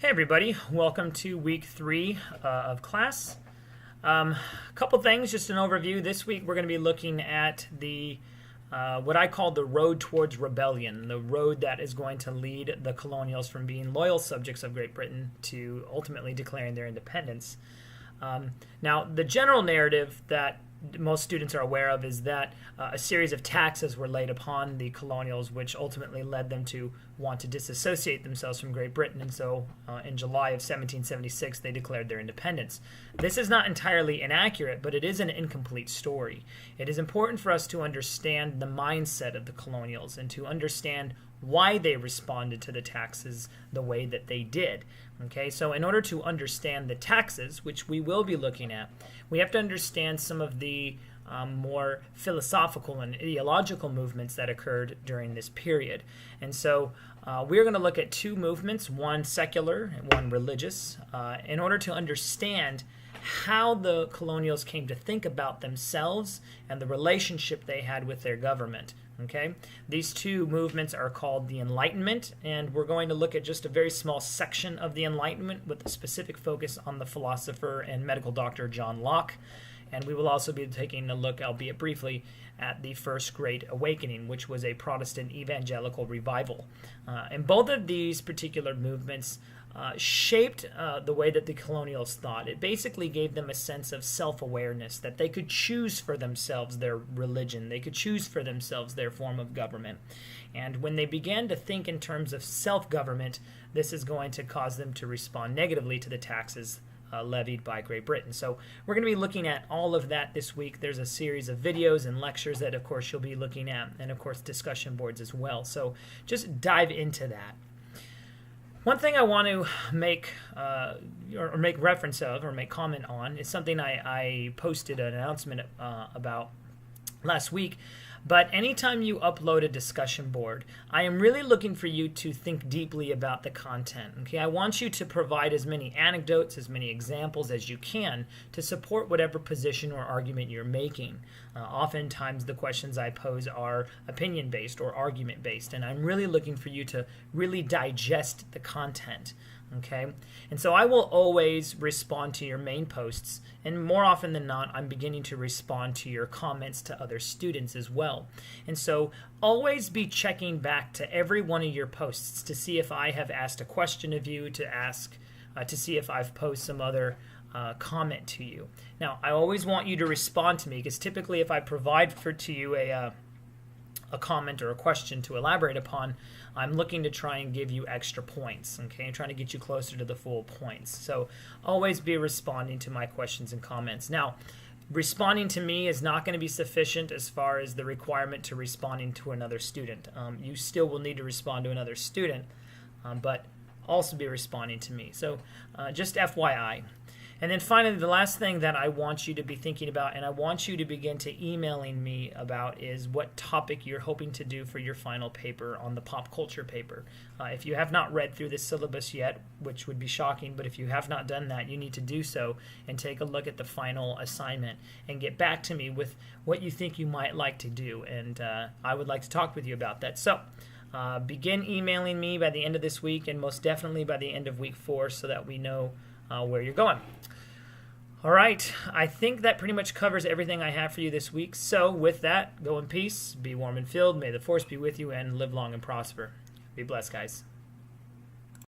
Hey everybody, welcome to week 3 of class. A couple things, just an overview. This week we're going to be looking at the what I call the road towards rebellion, the road that is going to lead the colonials from being loyal subjects of Great Britain to ultimately declaring their independence. Now, the general narrative that most students are aware of is that a series of taxes were laid upon the colonials, which ultimately led them to want to disassociate themselves from Great Britain. And so in July of 1776, they declared their independence. This is not entirely inaccurate, but it is an incomplete story. It is important for us to understand the mindset of the colonials and to understand why they responded to the taxes the way that they did. Okay, so in order to understand the taxes, which we will be looking at, we have to understand some of the more philosophical and ideological movements that occurred during this period. And so we're going to look at two movements, one secular and one religious, in order to understand how the colonials came to think about themselves and the relationship they had with their government. Okay, these two movements are called the Enlightenment, and we're going to look at just a very small section of the Enlightenment with a specific focus on the philosopher and medical doctor John Locke. And we will also be taking a look, albeit briefly, at the First Great Awakening, which was a Protestant evangelical revival. And both of these particular movements shaped the way that the colonials thought. It basically gave them a sense of self-awareness, that they could choose for themselves their religion, they could choose for themselves their form of government. And when they began to think in terms of self-government, this is going to cause them to respond negatively to the taxes levied by Great Britain. So we're going to be looking at all of that this week. There's a series of videos and lectures that, of course, you'll be looking at, and, of course, discussion boards as well. So just dive into that. One thing I want to make or make reference of or make comment on is something I posted an announcement about last week. But anytime you upload a discussion board, I am really looking for you to think deeply about the content. Okay, I want you to provide as many anecdotes, as many examples as you can to support whatever position or argument you're making. Oftentimes the questions I pose are opinion-based or argument-based, and I'm really looking for you to really digest the content. Okay, and so I will always respond to your main posts, and more often than not, I'm beginning to respond to your comments to other students as well. And so always be checking back to every one of your posts to see if I have asked a question of you, to see if I've posed some other comment to you. Now, I always want you to respond to me, because typically if I provide to you a comment or a question to elaborate upon, I'm looking to try and give you extra points, okay? I'm trying to get you closer to the full points. So always be responding to my questions and comments. Now, responding to me is not going to be sufficient as far as the requirement to responding to another student. You still will need to respond to another student, but also be responding to me. So just FYI. And then finally, the last thing that I want you to be thinking about, and I want you to begin to emailing me about, is what topic you're hoping to do for your final paper on the pop culture paper. If you have not read through this syllabus yet, which would be shocking, but if you have not done that, you need to do so and take a look at the final assignment and get back to me with what you think you might like to do. And I would like to talk with you about that. So begin emailing me by the end of this week, and most definitely by the end of week 4, so that we know where you're going. All right, I think that pretty much covers everything I have for you this week. So with that, go in peace, be warm and filled, may the force be with you, and live long and prosper. Be blessed, guys.